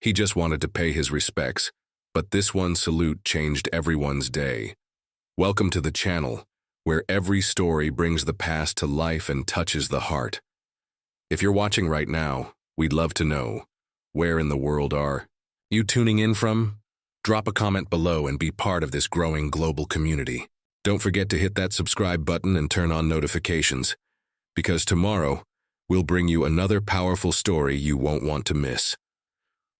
He just wanted to pay his respects, but this one salute changed everyone's day. Welcome to the channel, where every story brings the past to life and touches the heart. If you're watching right now, we'd love to know, where in the world are you tuning in from? Drop a comment below and be part of this growing global community. Don't forget to hit that subscribe button and turn on notifications, because tomorrow we'll bring you another powerful story you won't want to miss.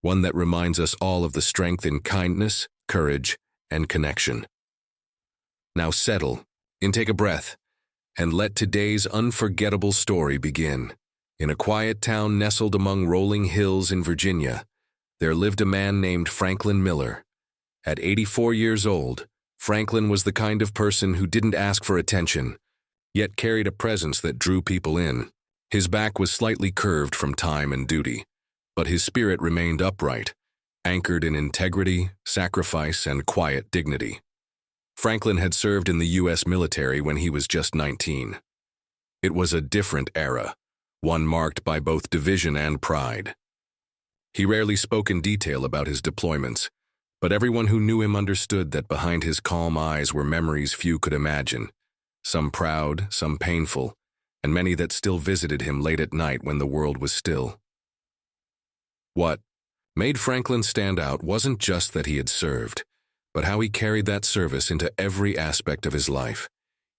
One that reminds us all of the strength in kindness, courage, and connection. Now settle, take a breath, and let today's unforgettable story begin. In a quiet town nestled among rolling hills in Virginia, there lived a man named Franklin Miller. At 84 years old, Franklin was the kind of person who didn't ask for attention, yet carried a presence that drew people in. His back was slightly curved from time and duty, but his spirit remained upright, anchored in integrity, sacrifice, and quiet dignity. Franklin had served in the U.S. military when he was just 19. It was a different era, one marked by both division and pride. He rarely spoke in detail about his deployments, but everyone who knew him understood that behind his calm eyes were memories few could imagine, some proud, some painful, and many that still visited him late at night when the world was still. What made Franklin stand out wasn't just that he had served, but how he carried that service into every aspect of his life.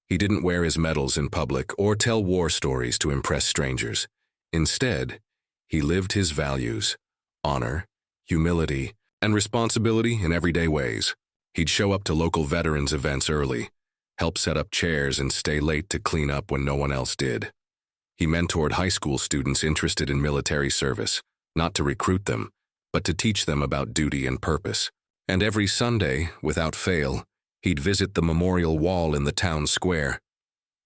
He didn't wear his medals in public or tell war stories to impress strangers. Instead, he lived his values: honor, humility, and responsibility in everyday ways. He'd show up to local veterans events early, help set up chairs, and stay late to clean up when no one else did. He mentored high school students interested in military service, not to recruit them, but to teach them about duty and purpose. And every Sunday, without fail, he'd visit the memorial wall in the town square,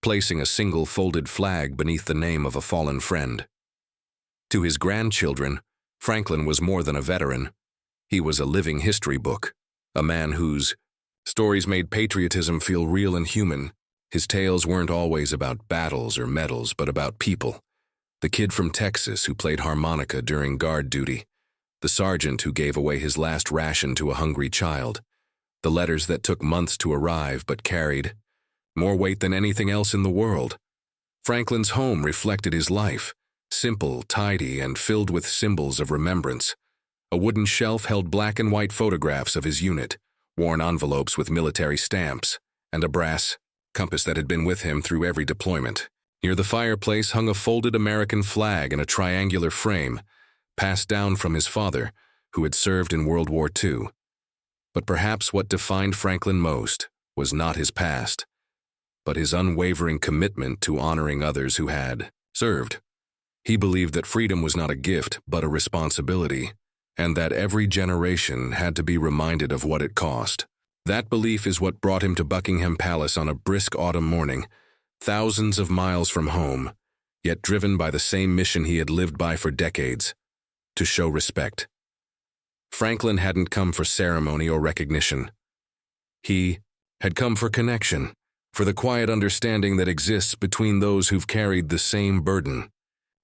placing a single folded flag beneath the name of a fallen friend. To his grandchildren, Franklin was more than a veteran. He was a living history book, a man whose stories made patriotism feel real and human. His tales weren't always about battles or medals, but about people. The kid from Texas who played harmonica during guard duty, the sergeant who gave away his last ration to a hungry child, the letters that took months to arrive but carried more weight than anything else in the world. Franklin's home reflected his life, simple, tidy, and filled with symbols of remembrance. A wooden shelf held black and white photographs of his unit, worn envelopes with military stamps, and a brass compass that had been with him through every deployment. Near the fireplace hung a folded American flag in a triangular frame, passed down from his father, who had served in World War II. But perhaps what defined Franklin most was not his past, but his unwavering commitment to honoring others who had served. He believed that freedom was not a gift, but a responsibility, and that every generation had to be reminded of what it cost. That belief is what brought him to Buckingham Palace on a brisk autumn morning, thousands of miles from home, yet driven by the same mission he had lived by for decades: to show respect. Franklin hadn't come for ceremony or recognition. He had come for connection, for the quiet understanding that exists between those who've carried the same burden.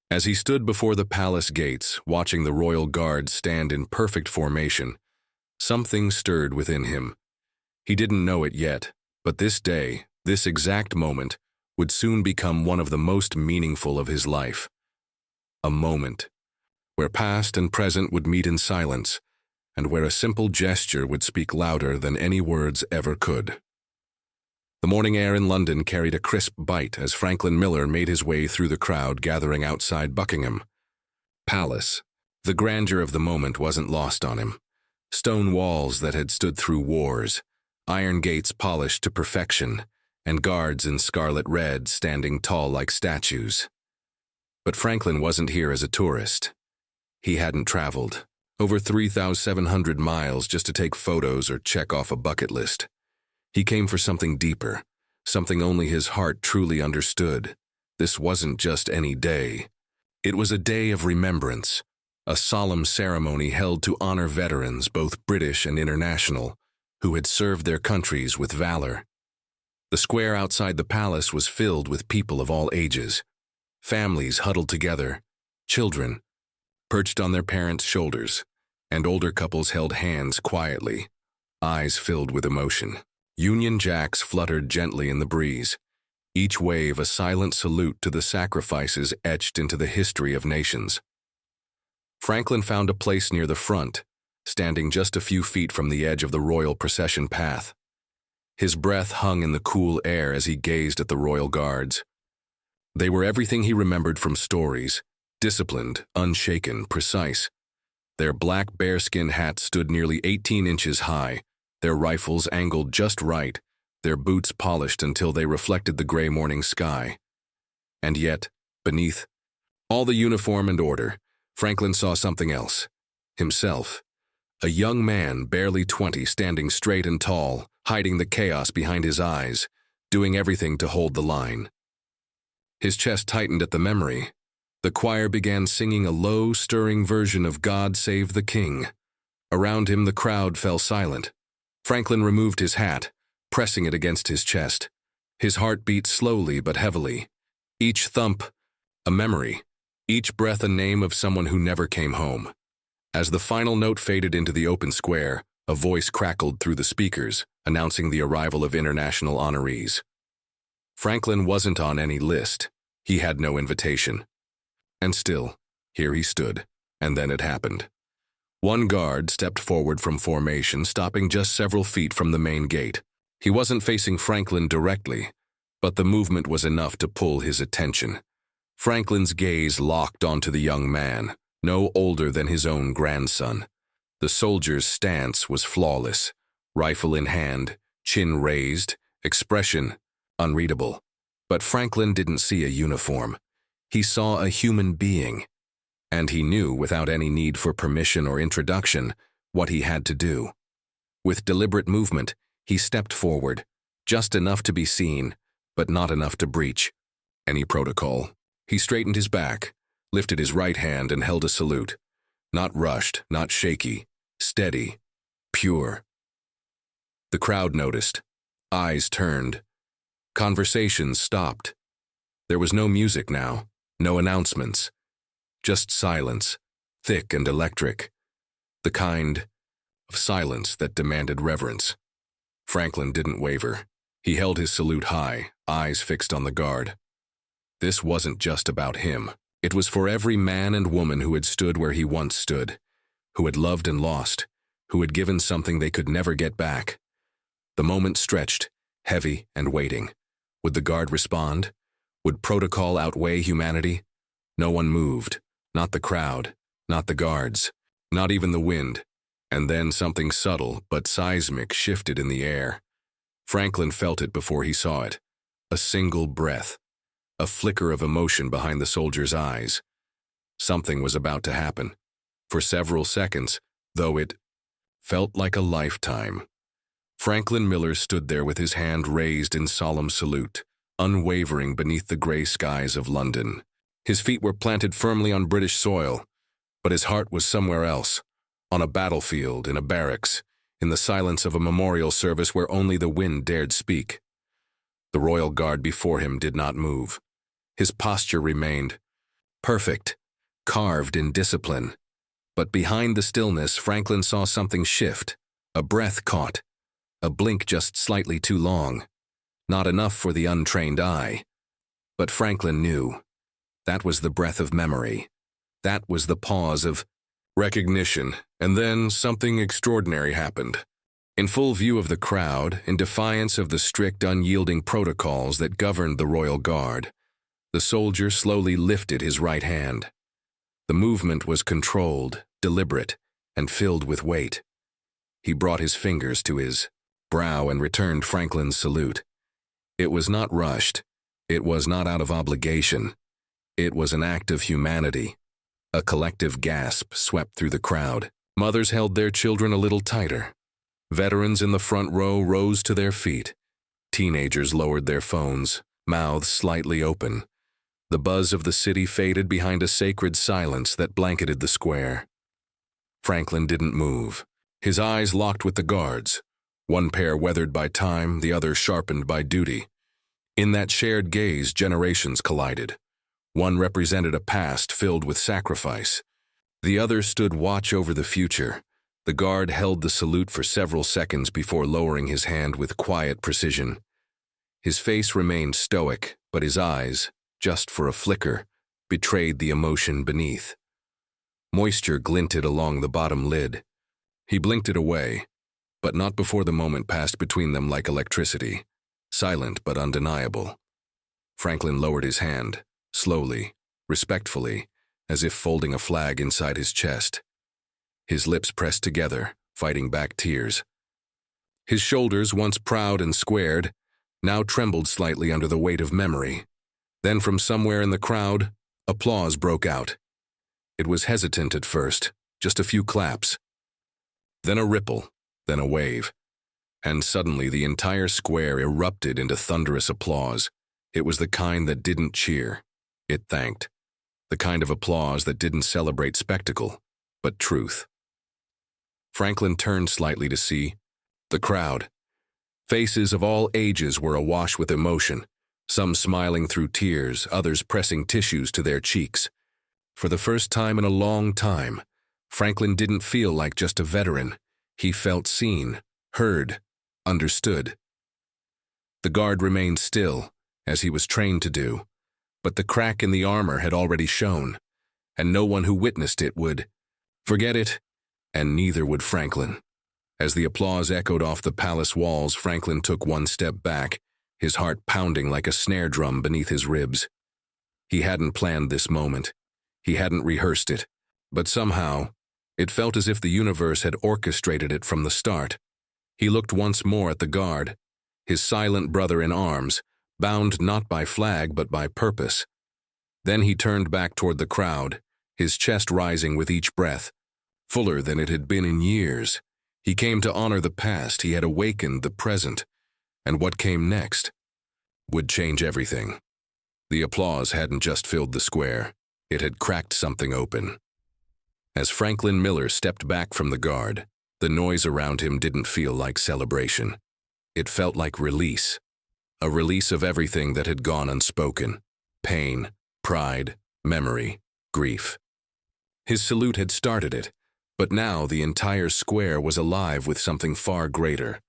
As he stood before the palace gates, watching the royal guard stand in perfect formation, something stirred within him. He didn't know it yet, but this day, this exact moment, would soon become one of the most meaningful of his life. A moment where past and present would meet in silence, and where a simple gesture would speak louder than any words ever could. The morning air in London carried a crisp bite as Franklin Miller made his way through the crowd gathering outside Buckingham Palace. The grandeur of the moment wasn't lost on him. Stone walls that had stood through wars, iron gates polished to perfection, and guards in scarlet red standing tall like statues. But Franklin wasn't here as a tourist. He hadn't traveled over 3,700 miles just to take photos or check off a bucket list. He came for something deeper, something only his heart truly understood. This wasn't just any day. It was a day of remembrance, a solemn ceremony held to honor veterans, both British and international, who had served their countries with valor. The square outside the palace was filled with people of all ages, families huddled together, children perched on their parents' shoulders, and older couples held hands quietly, eyes filled with emotion. Union Jacks fluttered gently in the breeze, each wave a silent salute to the sacrifices etched into the history of nations. Franklin found a place near the front, standing just a few feet from the edge of the royal procession path. His breath hung in the cool air as he gazed at the royal guards. They were everything he remembered from stories, disciplined, unshaken, precise. Their black bearskin hats stood nearly 18 inches high, their rifles angled just right, their boots polished until they reflected the gray morning sky. And yet, beneath all the uniform and order, Franklin saw something else. Himself. A young man, barely 20, standing straight and tall, hiding the chaos behind his eyes, doing everything to hold the line. His chest tightened at the memory. The choir began singing a low, stirring version of God Save the King. Around him the crowd fell silent. Franklin removed his hat, pressing it against his chest. His heart beat slowly but heavily. Each thump, a memory. Each breath a name of someone who never came home. As the final note faded into the open square, a voice crackled through the speakers, announcing the arrival of international honorees. Franklin wasn't on any list. He had no invitation. And still, here he stood, and then it happened. One guard stepped forward from formation, stopping just several feet from the main gate. He wasn't facing Franklin directly, but the movement was enough to pull his attention. Franklin's gaze locked onto the young man, no older than his own grandson. The soldier's stance was flawless, rifle in hand, chin raised, expression unreadable. But Franklin didn't see a uniform. He saw a human being, and he knew, without any need for permission or introduction, what he had to do. With deliberate movement, he stepped forward, just enough to be seen, but not enough to breach any protocol. He straightened his back, lifted his right hand and held a salute. Not rushed, not shaky, steady, pure. The crowd noticed. Eyes turned. Conversations stopped. There was no music now, no announcements. Just silence, thick and electric. The kind of silence that demanded reverence. Franklin didn't waver. He held his salute high, eyes fixed on the guard. This wasn't just about him. It was for every man and woman who had stood where he once stood, who had loved and lost, who had given something they could never get back. The moment stretched, heavy and waiting. Would the guard respond? Would protocol outweigh humanity? No one moved. Not the crowd, not the guards, not even the wind. And then something subtle but seismic shifted in the air. Franklin felt it before he saw it. A single breath. A flicker of emotion behind the soldier's eyes. Something was about to happen. For several seconds, though it felt like a lifetime. Franklin Miller stood there with his hand raised in solemn salute, unwavering beneath the gray skies of London. His feet were planted firmly on British soil, but his heart was somewhere else, on a battlefield, in a barracks, in the silence of a memorial service where only the wind dared speak. The royal guard before him did not move. His posture remained perfect, carved in discipline. But behind the stillness, Franklin saw something shift. A breath caught, a blink just slightly too long. Not enough for the untrained eye. But Franklin knew. That was the breath of memory. That was the pause of recognition. And then something extraordinary happened. In full view of the crowd, in defiance of the strict, unyielding protocols that governed the royal guard, the soldier slowly lifted his right hand. The movement was controlled, deliberate, and filled with weight. He brought his fingers to his brow and returned Franklin's salute. It was not rushed. It was not out of obligation. It was an act of humanity. A collective gasp swept through the crowd. Mothers held their children a little tighter. Veterans in the front row rose to their feet. Teenagers lowered their phones, mouths slightly open. The buzz of the city faded behind a sacred silence that blanketed the square. Franklin didn't move. His eyes locked with the guards, one pair weathered by time, the other sharpened by duty. In that shared gaze, generations collided. One represented a past filled with sacrifice. The other stood watch over the future. The guard held the salute for several seconds before lowering his hand with quiet precision. His face remained stoic, but his eyes, just for a flicker, betrayed the emotion beneath. Moisture glinted along the bottom lid. He blinked it away, but not before the moment passed between them like electricity, silent but undeniable. Franklin lowered his hand, slowly, respectfully, as if folding a flag inside his chest. His lips pressed together, fighting back tears. His shoulders, once proud and squared, now trembled slightly under the weight of memory. Then from somewhere in the crowd, applause broke out. It was hesitant at first, just a few claps. Then a ripple, then a wave. And suddenly the entire square erupted into thunderous applause. It was the kind that didn't cheer. It thanked. The kind of applause that didn't celebrate spectacle, but truth. Franklin turned slightly to see the crowd. Faces of all ages were awash with emotion, some smiling through tears, others pressing tissues to their cheeks. For the first time in a long time, Franklin didn't feel like just a veteran. He felt seen, heard, understood. The guard remained still, as he was trained to do, but the crack in the armor had already shown, and no one who witnessed it would forget it, and neither would Franklin. As the applause echoed off the palace walls, Franklin took one step back, his heart pounding like a snare drum beneath his ribs. He hadn't planned this moment. He hadn't rehearsed it, but somehow, it felt as if the universe had orchestrated it from the start. He looked once more at the guard, his silent brother in arms, bound not by flag but by purpose. Then he turned back toward the crowd, his chest rising with each breath, fuller than it had been in years. He came to honor the past, he had awakened the present, and what came next would change everything. The applause hadn't just filled the square, it had cracked something open. As Franklin Miller stepped back from the guard, the noise around him didn't feel like celebration. It felt like release. A release of everything that had gone unspoken. Pain, pride, memory, grief. His salute had started it, but now the entire square was alive with something far greater.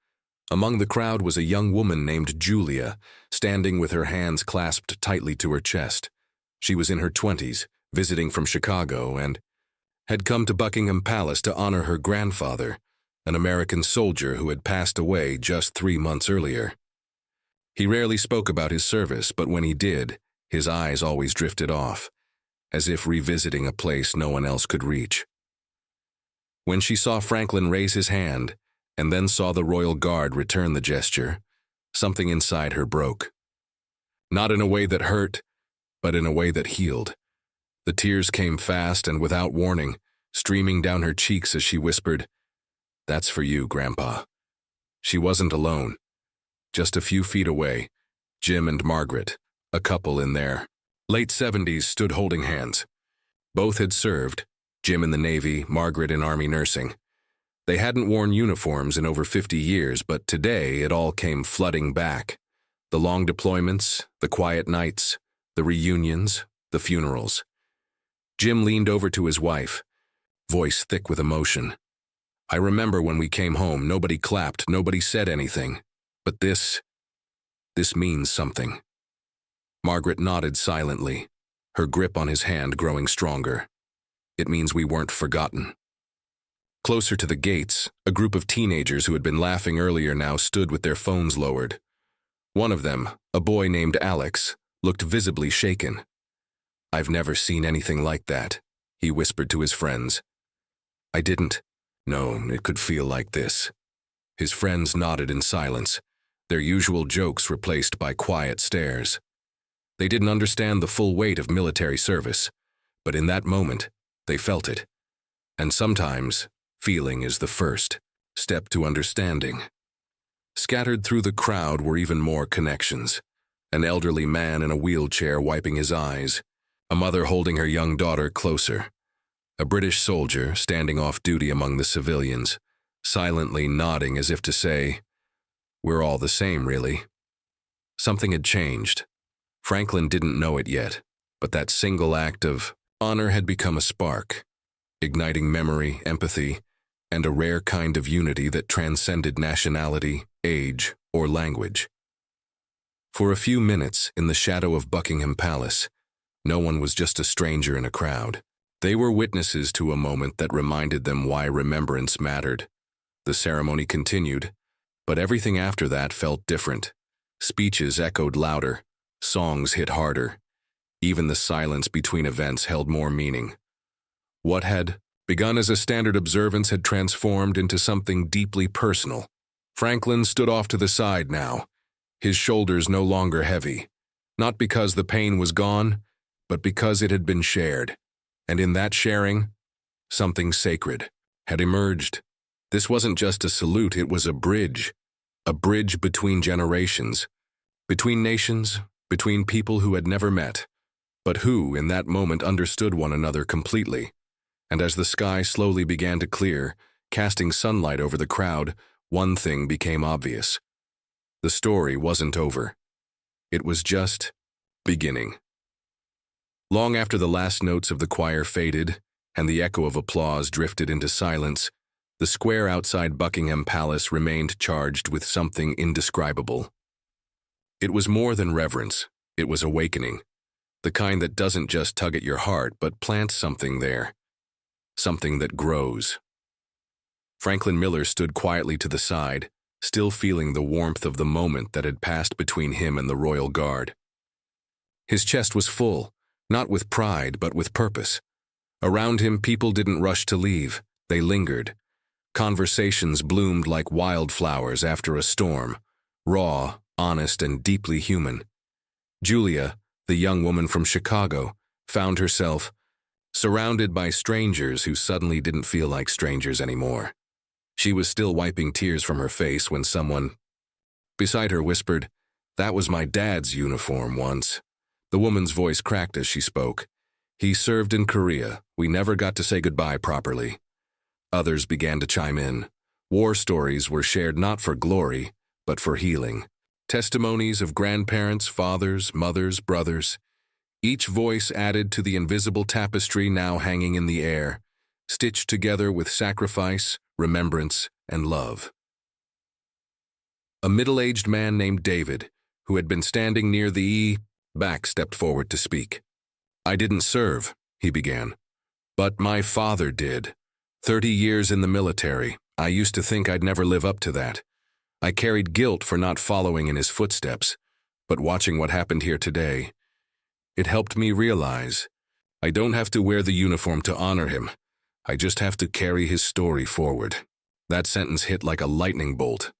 Among the crowd was a young woman named Julia, standing with her hands clasped tightly to her chest. She was in her 20s, visiting from Chicago, and had come to Buckingham Palace to honor her grandfather, an American soldier who had passed away just 3 months earlier. He rarely spoke about his service, but when he did, his eyes always drifted off, as if revisiting a place no one else could reach. When she saw Franklin raise his hand, and then saw the royal guard return the gesture, something inside her broke. Not in a way that hurt, but in a way that healed. The tears came fast and without warning, streaming down her cheeks as she whispered, "That's for you, Grandpa." She wasn't alone. Just a few feet away, Jim and Margaret, a couple in their late 70s, stood holding hands. Both had served, Jim in the Navy, Margaret in Army nursing. They hadn't worn uniforms in over 50 years, but today it all came flooding back. The long deployments, the quiet nights, the reunions, the funerals. Jim leaned over to his wife, voice thick with emotion. "I remember when we came home, nobody clapped, nobody said anything. But this means something." Margaret nodded silently, her grip on his hand growing stronger. "It means we weren't forgotten." Closer to the gates, a group of teenagers who had been laughing earlier now stood with their phones lowered. One of them, a boy named Alex, looked visibly shaken. "I've never seen anything like that," he whispered to his friends. "I didn't know it could feel like this." His friends nodded in silence, their usual jokes replaced by quiet stares. They didn't understand the full weight of military service, but in that moment, they felt it. And sometimes, feeling is the first step to understanding. Scattered through the crowd were even more connections. An elderly man in a wheelchair wiping his eyes, a mother holding her young daughter closer, a British soldier standing off duty among the civilians, silently nodding as if to say, "We're all the same, really." Something had changed. Franklin didn't know it yet, but that single act of honor had become a spark. igniting memory, empathy, and a rare kind of unity that transcended nationality, age, or language. For a few minutes, in the shadow of Buckingham Palace, no one was just a stranger in a crowd. They were witnesses to a moment that reminded them why remembrance mattered. The ceremony continued, but everything after that felt different. Speeches echoed louder, songs hit harder. Even the silence between events held more meaning. What had begun as a standard observance had transformed into something deeply personal. Franklin stood off to the side now, his shoulders no longer heavy, not because the pain was gone, but because it had been shared. And in that sharing, something sacred had emerged. This wasn't just a salute, it was a bridge between generations, between nations, between people who had never met, but who, in that moment, understood one another completely. And as the sky slowly began to clear, casting sunlight over the crowd, one thing became obvious. The story wasn't over. It was just beginning. Long after the last notes of the choir faded and the echo of applause drifted into silence, the square outside Buckingham Palace remained charged with something indescribable. It was more than reverence, it was awakening, the kind that doesn't just tug at your heart but plants something there, something that grows. Franklin Miller stood quietly to the side, still feeling the warmth of the moment that had passed between him and the royal guard. His chest was full, not with pride but with purpose. Around him, people didn't rush to leave, they lingered. Conversations bloomed like wildflowers after a storm, raw, honest, and deeply human. Julia, the young woman from Chicago, found herself surrounded by strangers who suddenly didn't feel like strangers anymore. She was still wiping tears from her face when someone beside her whispered, "That was my dad's uniform once." The woman's voice cracked as she spoke. "He served in Korea. We never got to say goodbye properly." Others began to chime in. War stories were shared not for glory, but for healing. Testimonies of grandparents, fathers, mothers, brothers. Each voice added to the invisible tapestry now hanging in the air, stitched together with sacrifice, remembrance, and love. A middle-aged man named David, who had been standing near the back, stepped forward to speak. "I didn't serve," he began, "but my father did. 30 years in the military. I used to think I'd never live up to that. I carried guilt for not following in his footsteps, but watching what happened here today, it helped me realize I don't have to wear the uniform to honor him. I just have to carry his story forward." That sentence hit like a lightning bolt.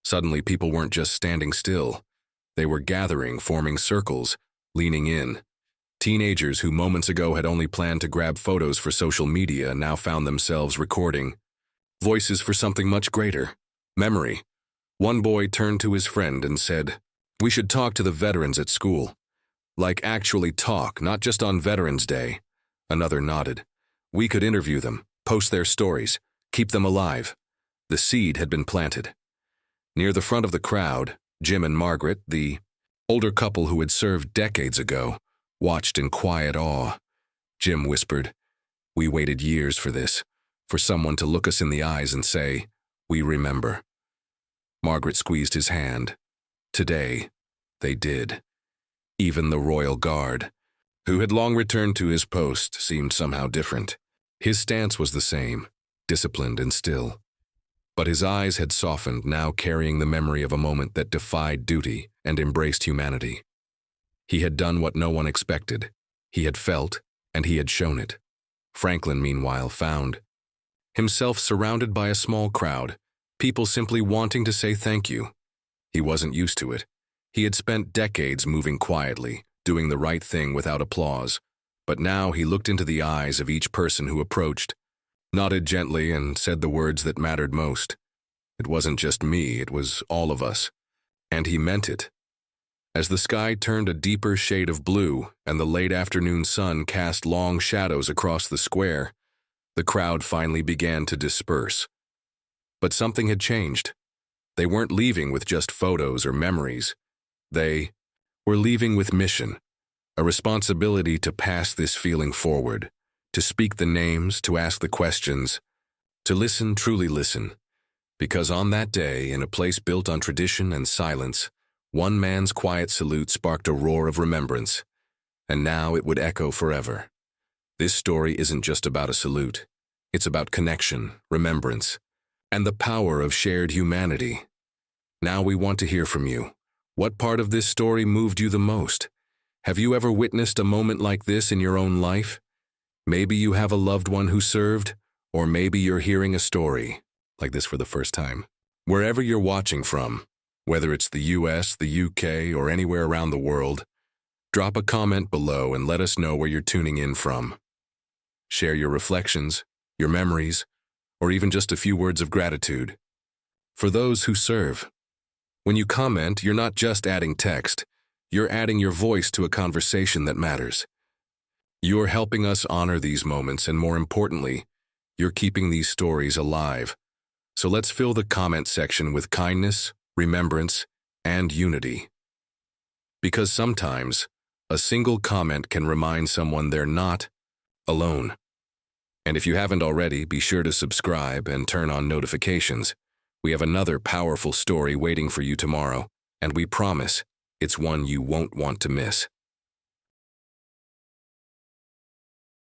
Suddenly, people weren't just standing still. They were gathering, forming circles, leaning in. Teenagers who moments ago had only planned to grab photos for social media now found themselves recording. Voices for something much greater. Memory. One boy turned to his friend and said, "We should talk to the veterans at school. Like actually talk, not just on Veterans Day." Another nodded. "We could interview them, post their stories, keep them alive." The seed had been planted. Near the front of the crowd, Jim and Margaret, the older couple who had served decades ago, watched in quiet awe. Jim whispered, "We waited years for this, for someone to look us in the eyes and say, 'We remember.'" Margaret squeezed his hand. Today, they did. Even the royal guard, who had long returned to his post, seemed somehow different. His stance was the same, disciplined and still. But his eyes had softened, now carrying the memory of a moment that defied duty and embraced humanity. He had done what no one expected. He had felt, and he had shown it. Franklin, meanwhile, found himself surrounded by a small crowd, people simply wanting to say thank you. He wasn't used to it. He had spent decades moving quietly, doing the right thing without applause. But now he looked into the eyes of each person who approached, nodded gently, and said the words that mattered most. It wasn't just me, it was all of us. And he meant it. As the sky turned a deeper shade of blue and the late afternoon sun cast long shadows across the square, the crowd finally began to disperse. But something had changed. They weren't leaving with just photos or memories. They were leaving with mission, a responsibility to pass this feeling forward, to speak the names, to ask the questions, to listen, truly listen. Because on that day, in a place built on tradition and silence, one man's quiet salute sparked a roar of remembrance, and now it would echo forever. This story isn't just about a salute. It's about connection, remembrance, and the power of shared humanity. Now we want to hear from you. What part of this story moved you the most? Have you ever witnessed a moment like this in your own life? Maybe you have a loved one who served, or maybe you're hearing a story like this for the first time. Wherever you're watching from, whether it's the US, the UK, or anywhere around the world, drop a comment below and let us know where you're tuning in from. Share your reflections, your memories, or even just a few words of gratitude. For those who serve, when you comment, you're not just adding text, you're adding your voice to a conversation that matters. You're helping us honor these moments, and more importantly, you're keeping these stories alive. So let's fill the comment section with kindness, remembrance, and unity. Because sometimes, a single comment can remind someone they're not alone. And if you haven't already, be sure to subscribe and turn on notifications. We have another powerful story waiting for you tomorrow, and we promise it's one you won't want to miss.